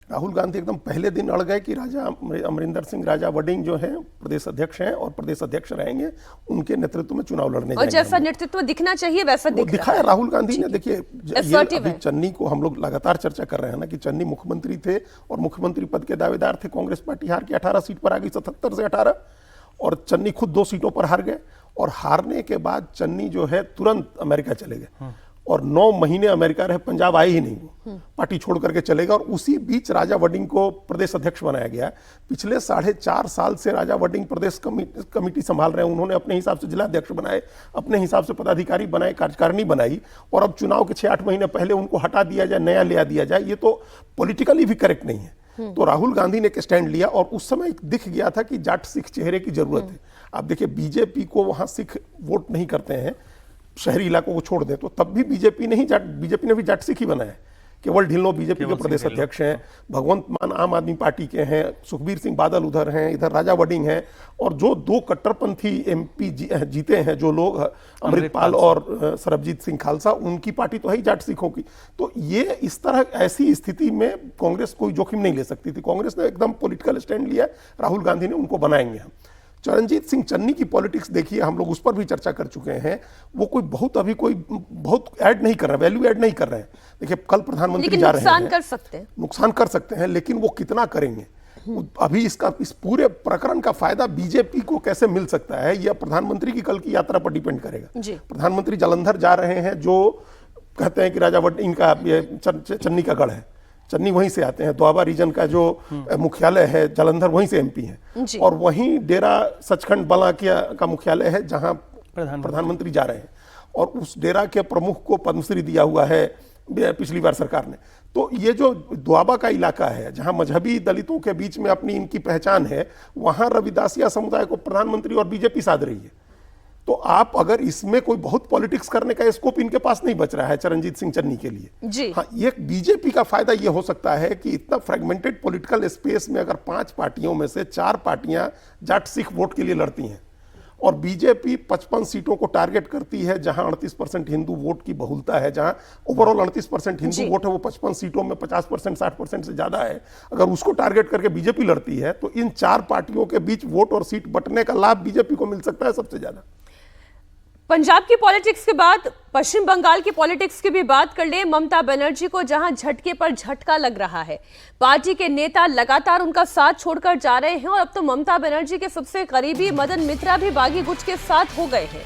राहुल गांधी एकदम पहले दिन अड़ गए कि राजा अमरिंदर सिंह राजा वडिंग जो है प्रदेश अध्यक्ष हैं और प्रदेश अध्यक्ष रहेंगे, उनके नेतृत्व में चुनाव लड़ने और जैसा नेतृत्व दिखना चाहिए वैसा दिखाया राहुल गांधी ने। देखिए अभी चन्नी को हम लोग लगातार चर्चा कर रहे हैं ना कि चन्नी मुख्यमंत्री थे और मुख्यमंत्री पद के दावेदार थे। कांग्रेस पार्टी हार के 18 सीट पर आ गई, 77 से 18, और चन्नी खुद 2 सीटों पर हार गए। और हारने के बाद चन्नी जो है तुरंत अमेरिका चले गए और 9 महीने अमेरिका रहे, पंजाब आए ही नहीं, वो पार्टी छोड़ करके चले गए। और उसी बीच राजा वडिंग को प्रदेश अध्यक्ष बनाया गया। पिछले 4.5 साल से राजा वडिंग प्रदेश कमेटी संभाल रहे हैं। उन्होंने अपने हिसाब से जिला अध्यक्ष बनाए, अपने हिसाब से पदाधिकारी बनाए, कार्यकारिणी बनाई, और अब चुनाव के 6-8 महीने पहले उनको हटा दिया जाए, नया ले दिया जाए, ये तो पॉलिटिकली भी करेक्ट नहीं है। तो राहुल गांधी ने एक स्टैंड लिया और उस समय दिख गया था कि जाट सिख चेहरे की जरूरत है। आप देखिए बीजेपी को वहां सिख वोट नहीं करते हैं, शहरी इलाकों को छोड़ दें, तो तब भी बीजेपी ने भी जाट सिख ही बनाया। केवल ढिल्लों बीजेपी के प्रदेश अध्यक्ष हैं, भगवंत मान आम आदमी पार्टी के हैं, सुखबीर सिंह बादल उधर हैं, इधर राजा वडिंग हैं, और जो 2 कट्टरपंथी एमपी जीते हैं जो लोग, अमृतपाल और सरबजीत सिंह खालसा, उनकी पार्टी तो है ही जाट सिखों की। तो ये इस तरह ऐसी स्थिति में कांग्रेस कोई जोखिम नहीं ले सकती थी। कांग्रेस ने एकदम पॉलिटिकल स्टैंड लिया, राहुल गांधी ने उनको बनाएंगे हम। चरणजीत सिंह चन्नी की पॉलिटिक्स देखिए, हम लोग उस पर भी चर्चा कर चुके हैं। वो कोई बहुत ऐड नहीं कर रहे हैं, वैल्यू ऐड नहीं कर रहे हैं। देखिए कल प्रधानमंत्री जा रहे हैं, नुकसान कर सकते हैं, लेकिन वो कितना करेंगे अभी इस पूरे प्रकरण का फायदा बीजेपी को कैसे मिल सकता है, यह प्रधानमंत्री की कल की यात्रा पर डिपेंड करेगा। प्रधानमंत्री जालंधर जा रहे हैं, जो कहते हैं कि राजा वडिंग का चन्नी का गढ़ है, चन्नी वहीं से आते हैं, दोआबा रीजन का जो मुख्यालय है जालंधर, वहीं से एमपी हैं, और वहीं डेरा सचखंड बलाकिया का मुख्यालय है जहां प्रधानमंत्री जा रहे हैं, और उस डेरा के प्रमुख को पद्मश्री दिया हुआ है पिछली बार सरकार ने। तो ये जो दोआबा का इलाका है जहां मजहबी दलितों के बीच में अपनी इनकी पहचान है, वहां रविदासिया समुदाय को प्रधानमंत्री और बीजेपी साध रही है। तो आप अगर इसमें कोई बहुत पॉलिटिक्स करने का स्कोप इनके पास नहीं बच रहा है चरणजीत सिंह चन्नी के लिए। हाँ, ये बीजेपी का फायदा ये हो सकता है कि इतना फ्रेगमेंटेड पॉलिटिकल स्पेस में अगर 5 पार्टियों में से 4 पार्टियां जाट सिख वोट के लिए लड़ती हैं, और बीजेपी 55 सीटों को टारगेट करती है जहां 38% हिंदू वोट की बहुलता है, जहां ओवरऑल 38% हिंदू वोट है, वो 55 सीटों में 50% 60% से ज्यादा है। अगर उसको टारगेट करके बीजेपी लड़ती है तो इन 4 पार्टियों के बीच वोट और सीट बंटने का लाभ बीजेपी को मिल सकता है सबसे ज्यादा। पंजाब की पॉलिटिक्स के बाद पश्चिम बंगाल की पॉलिटिक्स की भी बात कर ले। ममता बनर्जी को जहां झटके पर झटका लग रहा है, पार्टी के नेता लगातार उनका साथ छोड़कर जा रहे हैं, और अब तो ममता बनर्जी के सबसे करीबी मदन मित्रा भी बागी गुट के साथ हो गए हैं।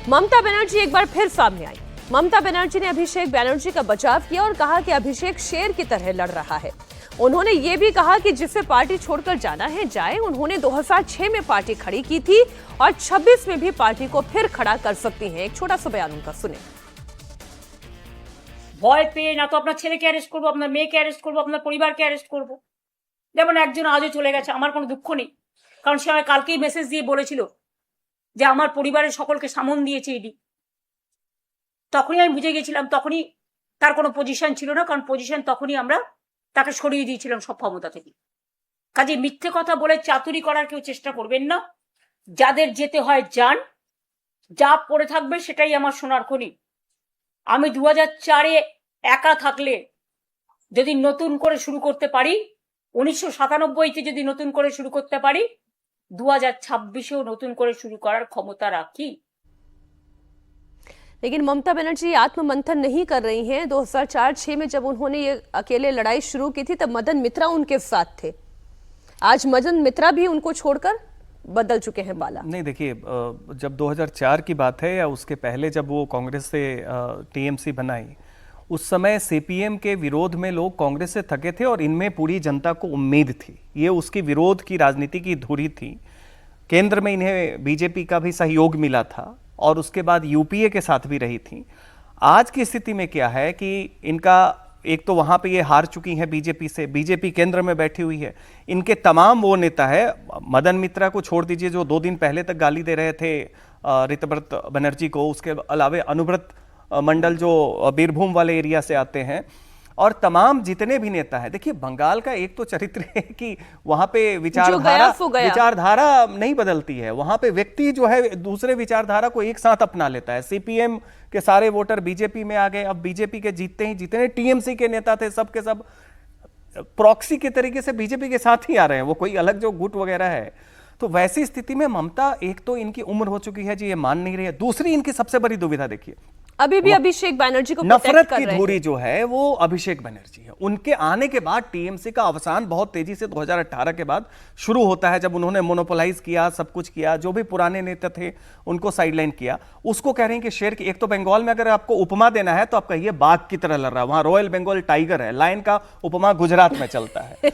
ममता बनर्जी एक बार फिर सामने आई। ममता बनर्जी ने अभिषेक बनर्जी का बचाव किया और कहा कि अभिषेक शेर की तरह लड़ रहा है। उन्होंने ये भी कहा कि जिसे पार्टी छोड़कर जाना है जाए। उन्होंने 2006 में पार्टी खड़ी की थी और 26 में भी पार्टी को फिर खड़ा कर सकती हैं। एक छोटा सा बयान उनका सुने। ভয় পেয়ে না তো আপনার ছেলেকে অ্যারেস্ট করবো, আপনার মেয়েকে অ্যারেস্ট করবো, আপনার পরিবারকে অ্যারেস্ট করবো। যেমন একজন আজও চলে গেছে, আমার কোনো দুঃখ নেই, কারণ সে আমায় কালকেই মেসেজ দিয়ে বলেছিল যে আমার পরিবারের সকলকে সামন দিয়েছে ইডি। তখনই আমি বুঝে গেছিলাম, তখনই তার কোনো পজিশন ছিল না, কারণ পজিশন তখনই আমরা তাকে সরিয়ে দিয়েছিলাম সব ক্ষমতা থেকে। কাজে মিথ্যে কথা বলে চাতুরি করার কেউ চেষ্টা করবেন না। যাদের যেতে হয় যান, যা পড়ে থাকবে সেটাই আমার সোনার খনি। আমি 2004-এ একা থাকলে যদি নতুন করে শুরু করতে পারি, 1997-তে যদি নতুন করে শুরু করতে পারি, 2026-এও নতুন করে শুরু করার ক্ষমতা রাখি। लेकिन ममता बनर्जी आत्ममंथन नहीं कर रही हैं। 2004-06 में जब उन्होंने ये अकेले लड़ाई शुरू की थी तब मदन मित्रा उनके साथ थे। आज मदन मित्रा भी उनको छोड़कर बदल चुके हैं बाला। नहीं, देखिए जब 2004 की बात है या उसके पहले जब वो कांग्रेस से टीएमसी बनाई, उस समय सीपीएम के विरोध में लोग कांग्रेस से थके थे और इनमें पूरी जनता को उम्मीद थी। ये उसकी विरोध की राजनीति की धुरी थी। केंद्र में इन्हें बीजेपी का भी सहयोग मिला था और उसके बाद यूपीए के साथ भी रही थी। आज की स्थिति में क्या है कि इनका एक तो वहां पे ये हार चुकी हैं बीजेपी से, बीजेपी केंद्र में बैठी हुई है। इनके तमाम वो नेता है, मदन मित्रा को छोड़ दीजिए जो 2 दिन पहले तक गाली दे रहे थे ऋतव्रत बनर्जी को, उसके अलावा अनुव्रत मंडल जो बीरभूम वाले एरिया से आते हैं, और तमाम जितने भी नेता हैं। देखिए बंगाल का एक तो चरित्र है कि वहां पे विचारधारा नहीं बदलती है, वहां पे व्यक्ति जो है दूसरे विचारधारा को एक साथ अपना लेता है। सीपीएम के सारे वोटर बीजेपी में आ गए। अब बीजेपी के जीतते ही जितने टीएमसी के नेता थे सब के सब प्रॉक्सी के तरीके से बीजेपी के साथ ही आ रहे हैं, वो कोई अलग जो गुट वगैरह है। तो वैसी स्थिति में ममता, एक तो इनकी उम्र हो चुकी है जी, ये मान नहीं रही है। दूसरी इनकी सबसे बड़ी दुविधा देखिए, अभी भी अभिषेक बनर्जी को प्रोटेक्ट नफरत कर की रहे हैं। धुरी जो है वो अभिषेक बनर्जी है। उनके आने के बाद टीएमसी का अवसान बहुत तेजी से 2018 के बाद शुरू होता है, जब उन्होंने मोनोपोलाइज किया, सब कुछ किया, जो भी पुराने नेता थे उनको साइडलाइन किया। उसको कह रहे हैं कि शेर की, एक तो बंगाल में अगर आपको उपमा देना है तो आप कहिए बाघ की तरह लड़ रहा है, वहां रॉयल बंगाल टाइगर है, लायन का उपमा गुजरात में चलता है।